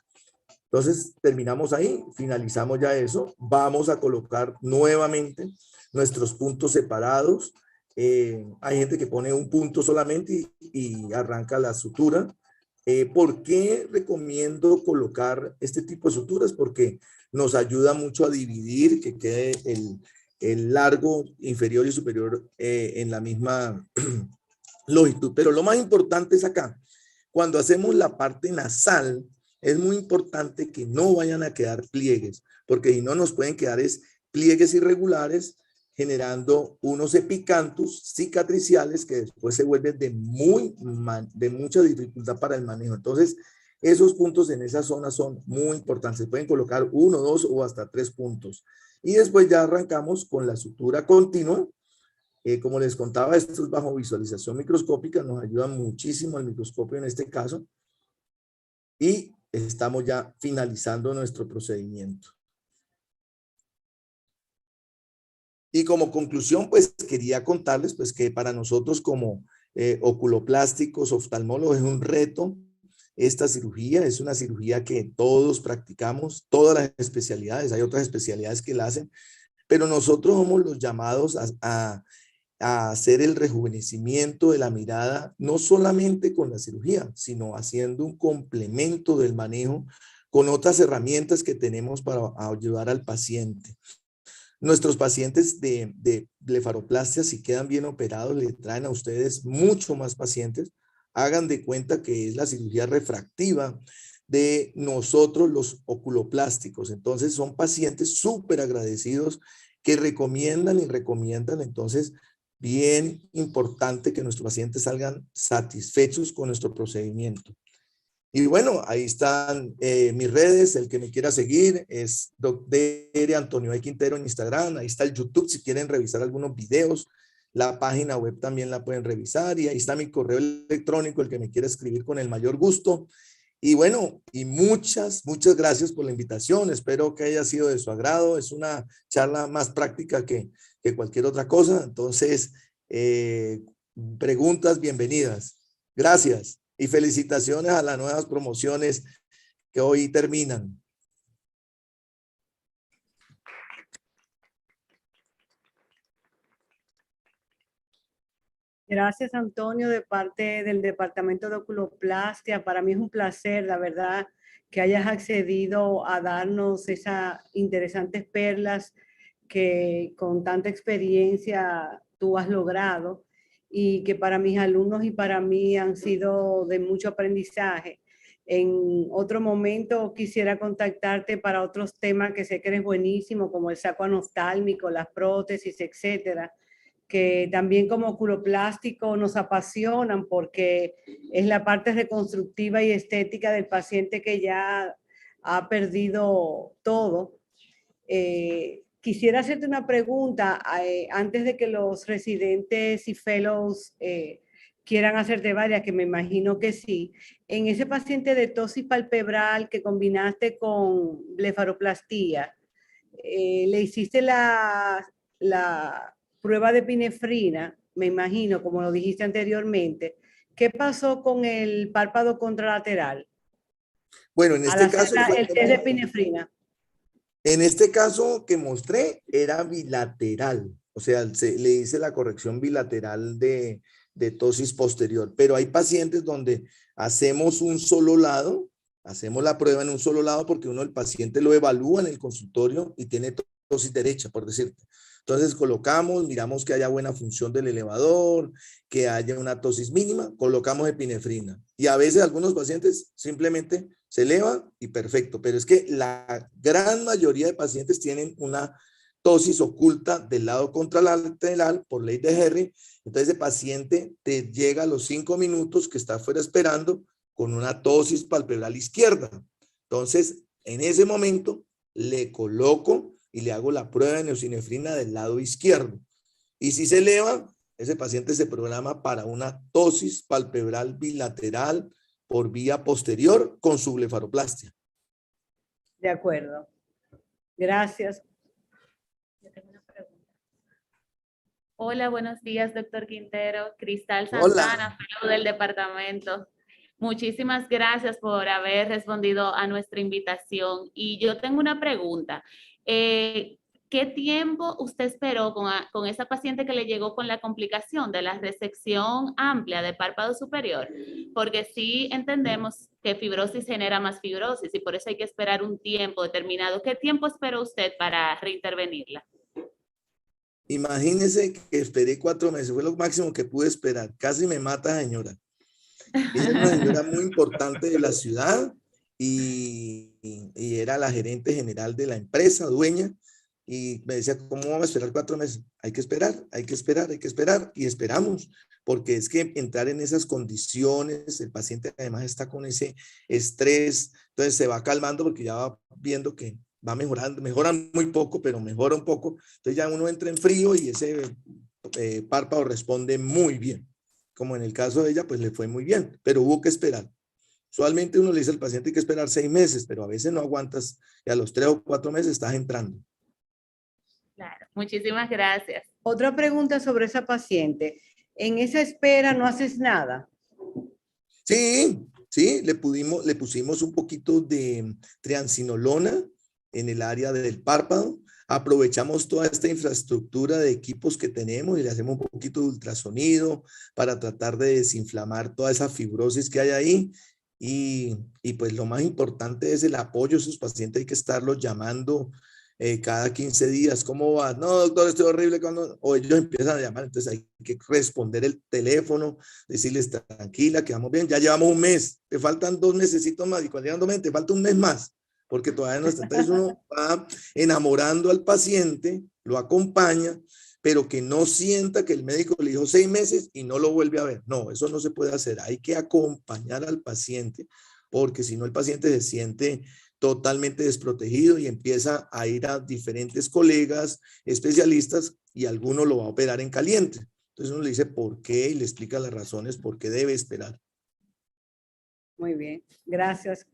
Entonces terminamos ahí, finalizamos ya eso. Vamos a colocar nuevamente nuestros puntos separados. Hay gente que pone un punto solamente y arranca la sutura. ¿Por qué recomiendo colocar este tipo de suturas? Porque nos ayuda mucho a dividir, que quede el largo inferior y superior en la misma longitud. Pero lo más importante es acá. Cuando hacemos la parte nasal, es muy importante que no vayan a quedar pliegues, porque si no nos pueden quedar pliegues irregulares, generando unos epicantos cicatriciales que después se vuelven de mucha dificultad para el manejo. Entonces, esos puntos en esa zona son muy importantes. Se pueden colocar 1, 2 o hasta 3 puntos. Y después ya arrancamos con la sutura continua. Como les contaba, esto es bajo visualización microscópica, nos ayuda muchísimo el microscopio en este caso. Y estamos ya finalizando nuestro procedimiento. Y como conclusión, pues quería contarles pues que para nosotros como oculoplásticos, oftalmólogos, es un reto. Esta cirugía es una cirugía que todos practicamos, todas las especialidades, hay otras especialidades que la hacen, pero nosotros somos los llamados a hacer el rejuvenecimiento de la mirada, no solamente con la cirugía, sino haciendo un complemento del manejo con otras herramientas que tenemos para ayudar al paciente. Nuestros pacientes de blefaroplastia, si quedan bien operados, le traen a ustedes mucho más pacientes. Hagan de cuenta que es la cirugía refractiva de nosotros los oculoplásticos. Entonces son pacientes súper agradecidos que recomiendan y recomiendan. Entonces, bien importante que nuestros pacientes salgan satisfechos con nuestro procedimiento. Y bueno, ahí están mis redes. El que me quiera seguir es Dr. Antonio E. Quintero en Instagram. Ahí está el YouTube si quieren revisar algunos videos. La página web también la pueden revisar. Y ahí está mi correo electrónico, el que me quiera escribir con el mayor gusto. Y bueno, y muchas gracias por la invitación. Espero que haya sido de su agrado. Es una charla más práctica que cualquier otra cosa. Entonces, preguntas bienvenidas. Gracias. Y felicitaciones a las nuevas promociones que hoy terminan. Gracias, Antonio, de parte del Departamento de Oculoplastia. Para mí es un placer, la verdad, que hayas accedido a darnos esas interesantes perlas que con tanta experiencia tú has logrado y que para mis alumnos y para mí han sido de mucho aprendizaje. En otro momento quisiera contactarte para otros temas que sé que eres buenísimo, como el saco anostálmico, las prótesis, etcétera, que también como oculoplástico nos apasionan porque es la parte reconstructiva y estética del paciente que ya ha perdido todo. Quisiera hacerte una pregunta antes de que los residentes y fellows quieran hacerte varias, que me imagino que sí. En ese paciente de tosis palpebral que combinaste con blefaroplastía, le hiciste la prueba de epinefrina, me imagino, como lo dijiste anteriormente. ¿Qué pasó con el párpado contralateral? Bueno, en este caso el test de epinefrina. En este caso que mostré era bilateral, o sea, le hice la corrección bilateral de tosis posterior, pero hay pacientes donde hacemos un solo lado, hacemos la prueba en un solo lado porque el paciente lo evalúa en el consultorio y tiene tosis derecha, por decirte. Entonces colocamos, miramos que haya buena función del elevador, que haya una tosis mínima, colocamos epinefrina. Y a veces algunos pacientes simplemente se elevan y perfecto, pero es que la gran mayoría de pacientes tienen una tosis oculta del lado contralateral por ley de Henry. Entonces el paciente te llega a los 5 minutos que está afuera esperando con una tosis palpebral izquierda. Entonces en ese momento le coloco y le hago la prueba de neosinefrina del lado izquierdo. Y si se eleva, ese paciente se programa para una tosis palpebral bilateral por vía posterior con su blefaroplastia. De acuerdo. Gracias. Yo tengo una pregunta. Hola, buenos días, doctor Quintero. Cristal Hola. Santana, fellow del departamento. Muchísimas gracias por haber respondido a nuestra invitación. Y yo tengo una pregunta. ¿Qué tiempo usted esperó con esa paciente que le llegó con la complicación de la resección amplia de párpado superior? Porque sí entendemos que fibrosis genera más fibrosis y por eso hay que esperar un tiempo determinado. ¿Qué tiempo esperó usted para reintervenirla? Imagínese que esperé 4 meses, fue lo máximo que pude esperar. Casi me mata, señora. Ella es una señora muy importante de la ciudad y era la gerente general de la empresa, dueña, y me decía, ¿cómo vamos a esperar 4 meses? Hay que esperar, hay que esperar, hay que esperar, y esperamos, porque es que entrar en esas condiciones, el paciente además está con ese estrés, entonces se va calmando porque ya va viendo que va mejorando, mejora muy poco, pero mejora un poco, entonces ya uno entra en frío y ese párpado responde muy bien. Como en el caso de ella, pues le fue muy bien, pero hubo que esperar. Usualmente uno le dice al paciente hay que esperar 6 meses, pero a veces no aguantas y a los 3 o 4 meses estás entrando. Claro, muchísimas gracias. Otra pregunta sobre esa paciente. En esa espera no haces nada. Sí, le pusimos un poquito de triancinolona en el área del párpado. Aprovechamos toda esta infraestructura de equipos que tenemos y le hacemos un poquito de ultrasonido para tratar de desinflamar toda esa fibrosis que hay ahí. Y pues lo más importante es el apoyo a esos pacientes. Hay que estarlos llamando cada 15 días. ¿Cómo va? No, doctor, estoy horrible. O ellos empiezan a llamar, entonces hay que responder el teléfono, decirles tranquila, que vamos bien. Ya llevamos un mes, te faltan 2 mesecitos más. Y cuando llegan 2 meses, te falta un mes más, porque todavía no está. Entonces uno va enamorando al paciente, lo acompaña, pero que no sienta que el médico le dijo 6 meses y no lo vuelve a ver. No, eso no se puede hacer. Hay que acompañar al paciente, porque si no el paciente se siente totalmente desprotegido y empieza a ir a diferentes colegas especialistas y alguno lo va a operar en caliente. Entonces uno le dice por qué y le explica las razones por qué debe esperar. Muy bien. Gracias,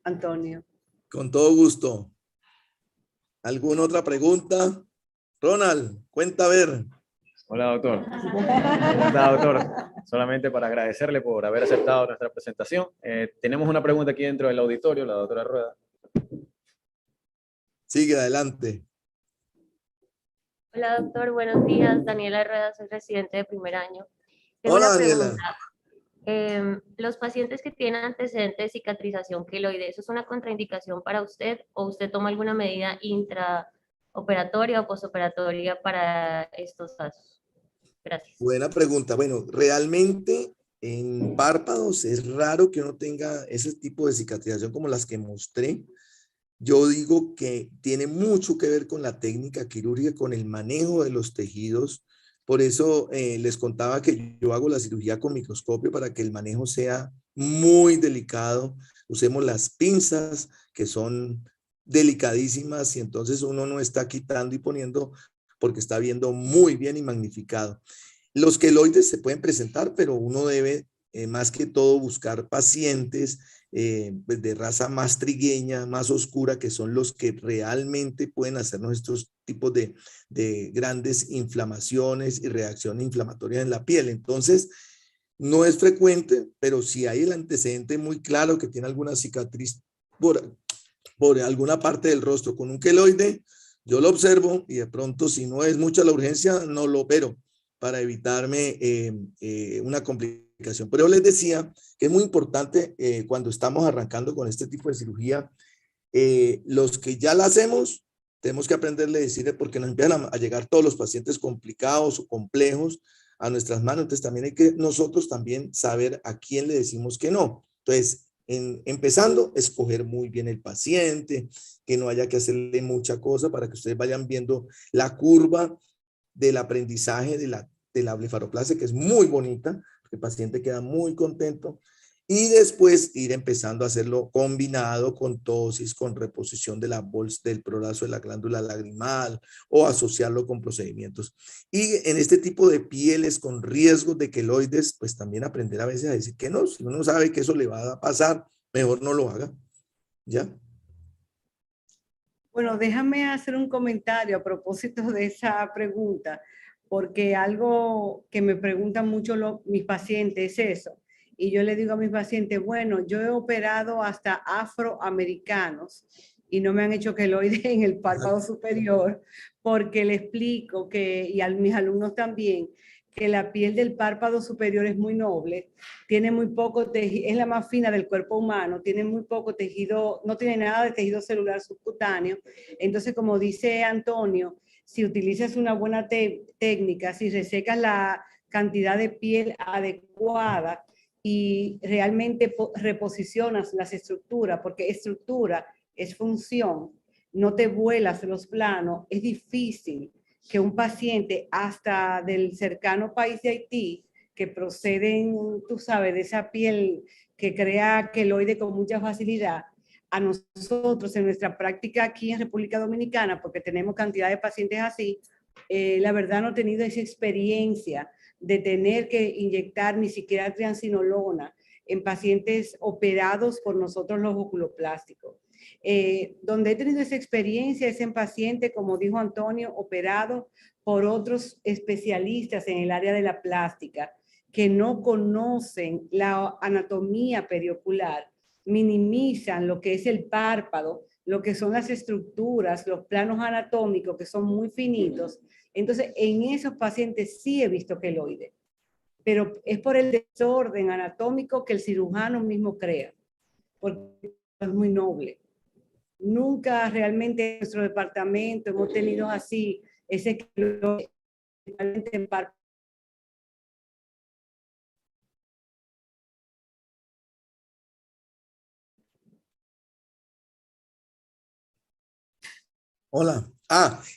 Antonio. Con todo gusto. ¿Alguna otra pregunta? Ronald, cuenta a ver. Hola, doctor. ¿Cómo está, doctor? Solamente para agradecerle por haber aceptado nuestra presentación. Tenemos una pregunta aquí dentro del auditorio, la doctora Rueda. Sigue adelante. Hola, doctor. Buenos días. Daniela Rueda, soy residente de primer año. Tengo Hola, una Daniela. pregunta. Los pacientes que tienen antecedentes de cicatrización queloide, ¿eso es una contraindicación para usted o usted toma alguna medida intraoperatoria o postoperatoria para estos casos? Gracias. Buena pregunta. Bueno, realmente en párpados es raro que uno tenga ese tipo de cicatrización como las que mostré. Yo digo que tiene mucho que ver con la técnica quirúrgica, con el manejo de los tejidos. Por eso les contaba que yo hago la cirugía con microscopio para que el manejo sea muy delicado. Usemos las pinzas que son delicadísimas y entonces uno no está quitando y poniendo porque está viendo muy bien y magnificado. Los queloides se pueden presentar, pero uno debe más que todo buscar pacientes de raza más trigueña, más oscura, que son los que realmente pueden hacernos estos tipos de grandes inflamaciones y reacciones inflamatorias en la piel. Entonces, no es frecuente, pero si hay el antecedente muy claro que tiene alguna cicatriz por alguna parte del rostro con un queloide, yo lo observo y de pronto, si no es mucha la urgencia, no lo opero para evitarme una complicación. Pero yo les decía que es muy importante cuando estamos arrancando con este tipo de cirugía, los que ya la hacemos, tenemos que aprenderle a decirle porque nos empiezan a llegar todos los pacientes complicados o complejos a nuestras manos. Entonces también hay que nosotros también saber a quién le decimos que no. Entonces, empezando, escoger muy bien el paciente, que no haya que hacerle mucha cosa para que ustedes vayan viendo la curva del aprendizaje de la blefaroplastia, que es muy bonita, el paciente queda muy contento. y después ir empezando a hacerlo combinado con tosis, con reposición de la bolsa del prolazo de la glándula lagrimal o asociarlo con procedimientos. Y en este tipo de pieles con riesgos de queloides, pues también aprender a veces a decir que no, si uno sabe que eso le va a pasar, mejor no lo haga, ¿ya? Bueno, déjame hacer un comentario a propósito de esa pregunta, porque algo que me preguntan mucho mis pacientes es eso. Y yo le digo a mis pacientes, bueno, yo he operado hasta afroamericanos y no me han hecho queloide en el párpado superior, porque le explico que, y a mis alumnos también, que la piel del párpado superior es muy noble, tiene muy poco tejido, es la más fina del cuerpo humano, tiene muy poco tejido, no tiene nada de tejido celular subcutáneo. Entonces, como dice Antonio, si utilizas una buena técnica, si resecas la cantidad de piel adecuada y realmente reposicionas las estructuras, porque estructura es función, no te vuelas los planos, es difícil que un paciente hasta del cercano país de Haití, que proceden, tú sabes, de esa piel que crea queloide con mucha facilidad, a nosotros en nuestra práctica aquí en República Dominicana, porque tenemos cantidad de pacientes así, la verdad no he tenido esa experiencia de tener que inyectar ni siquiera triancinolona en pacientes operados por nosotros los oculoplásticos. Donde he tenido esa experiencia es en pacientes, como dijo Antonio, operados por otros especialistas en el área de la plástica que no conocen la anatomía periocular, minimizan lo que es el párpado, lo que son las estructuras, los planos anatómicos que son muy finitos. Entonces, en esos pacientes sí he visto queloide, pero es por el desorden anatómico que el cirujano mismo crea, porque es muy noble. Nunca realmente en nuestro departamento hemos tenido así ese queloide en párpado. Hola.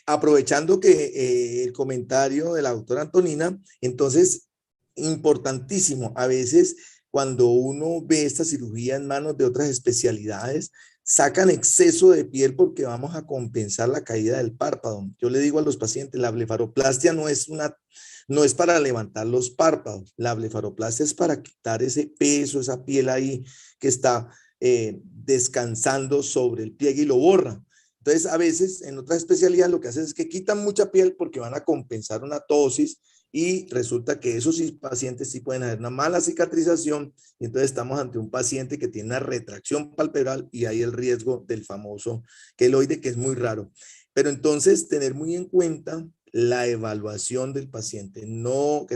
Aprovechando que el comentario de la doctora Antonina, entonces, importantísimo, a veces cuando uno ve esta cirugía en manos de otras especialidades, sacan exceso de piel porque vamos a compensar la caída del párpado. Yo le digo a los pacientes, la blefaroplastia no es para levantar los párpados, la blefaroplastia es para quitar ese peso, esa piel ahí que está descansando sobre el pliegue y lo borra. Entonces, a veces en otras especialidades lo que hacen es que quitan mucha piel porque van a compensar una tosis y resulta que esos pacientes sí pueden haber una mala cicatrización y entonces estamos ante un paciente que tiene una retracción palpebral y hay el riesgo del famoso queloide, que es muy raro. Pero entonces tener muy en cuenta la evaluación del paciente, que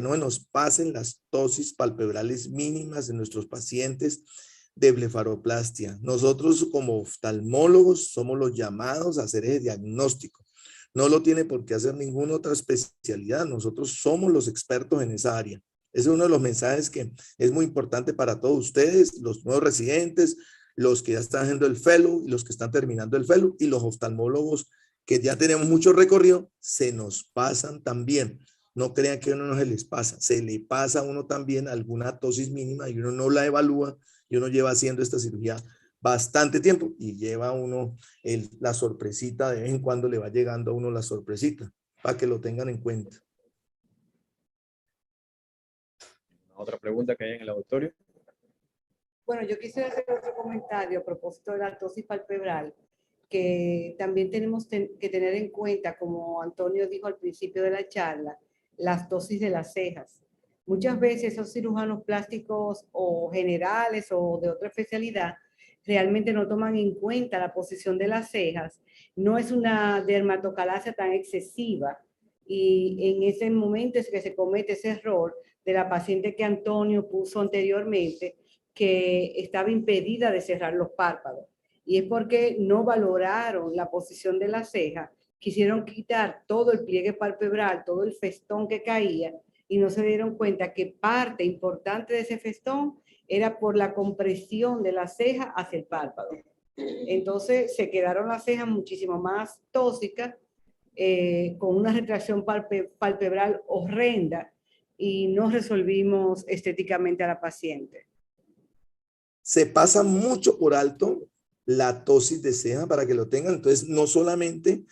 no nos pasen las tosis palpebrales mínimas en nuestros pacientes de blefaroplastia. Nosotros como oftalmólogos somos los llamados a hacer ese diagnóstico. No lo tiene por qué hacer ninguna otra especialidad. Nosotros somos los expertos en esa área. Ese es uno de los mensajes que es muy importante para todos ustedes, los nuevos residentes, los que ya están haciendo el fellow y los que están terminando el fellow y los oftalmólogos que ya tenemos mucho recorrido, se nos pasan también. No crean que a uno no se les pasa, se le pasa a uno también alguna tosis mínima y uno no la evalúa y uno lleva haciendo esta cirugía bastante tiempo y lleva uno la sorpresita, de vez en cuando le va llegando a uno la sorpresita, para que lo tengan en cuenta. Otra pregunta que hay en el auditorio. Bueno, yo quisiera hacer otro comentario a propósito de la tosis palpebral, que también tenemos que tener en cuenta, como Antonio dijo al principio de la charla, las tosis de las cejas. Muchas veces esos cirujanos plásticos o generales o de otra especialidad realmente no toman en cuenta la posición de las cejas. No es una dermatocalacia tan excesiva y en ese momento es que se comete ese error de la paciente que Antonio puso anteriormente, que estaba impedida de cerrar los párpados. Y es porque no valoraron la posición de la ceja, quisieron quitar todo el pliegue palpebral, todo el festón que caía, y no se dieron cuenta que parte importante de ese festón era por la compresión de la ceja hacia el párpado. Entonces se quedaron las cejas muchísimo más tóxicas, con una retracción palpebral horrenda, y no resolvimos estéticamente a la paciente. se pasa mucho por alto la ptosis de ceja para que lo tengan. Entonces, no solamente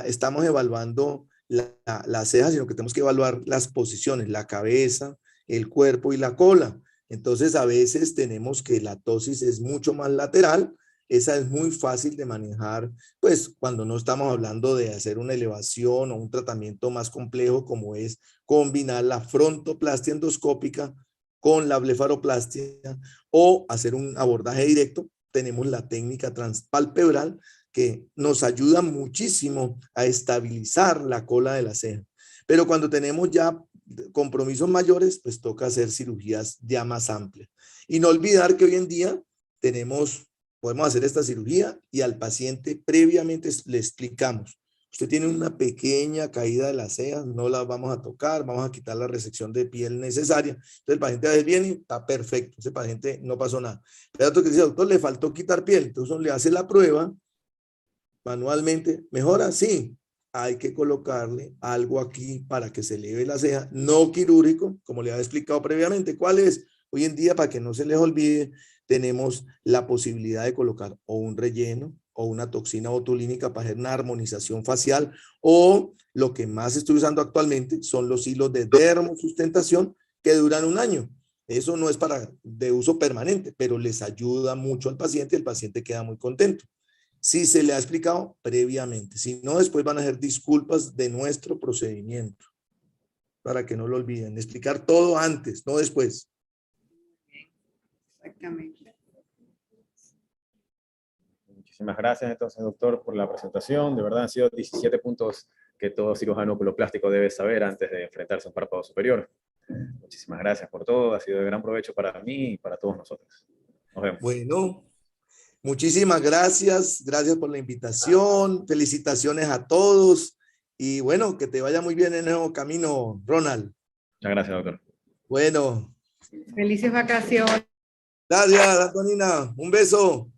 estamos evaluando la ceja, sino que tenemos que evaluar las posiciones, la cabeza, el cuerpo y la cola. Entonces, a veces tenemos que la ptosis es mucho más lateral. Esa es muy fácil de manejar, pues cuando no estamos hablando de hacer una elevación o un tratamiento más complejo como es combinar la frontoplastia endoscópica con la blefaroplastia o hacer un abordaje directo. Tenemos la técnica transpalpebral que nos ayuda muchísimo a estabilizar la cola de la ceja. Pero cuando tenemos ya compromisos mayores, pues toca hacer cirugías ya más amplias. Y no olvidar que hoy en día podemos hacer esta cirugía y al paciente previamente le explicamos, usted tiene una pequeña caída de las cejas, no la vamos a tocar, vamos a quitar la resección de piel necesaria. Entonces el paciente viene y está perfecto, ese paciente no pasó nada. Pero otro que dice, doctor, le faltó quitar piel, entonces uno le hace la prueba manualmente, ¿mejora? Sí, hay que colocarle algo aquí para que se eleve la ceja, no quirúrgico, como le había explicado previamente. ¿Cuál es? Hoy en día, para que no se les olvide, tenemos la posibilidad de colocar o un relleno o una toxina botulínica para hacer una armonización facial, o lo que más estoy usando actualmente son los hilos de dermosustentación que duran 1 año. Eso no es de uso permanente, pero les ayuda mucho al paciente y el paciente queda muy contento. Si se le ha explicado previamente, si no, después van a hacer disculpas de nuestro procedimiento, para que no lo olviden. Explicar todo antes, no después. Exactamente. Muchísimas gracias entonces, doctor, por la presentación. De verdad han sido 17 puntos que todo cirujano oculoplástico debe saber antes de enfrentarse a un párpado superior. Muchísimas gracias por todo. Ha sido de gran provecho para mí y para todos nosotros. Nos vemos. Bueno, muchísimas gracias. Gracias por la invitación. Felicitaciones a todos. Y bueno, que te vaya muy bien en el nuevo camino, Ronald. Muchas gracias, doctor. Bueno. Felices vacaciones. Gracias, Antonina. Un beso.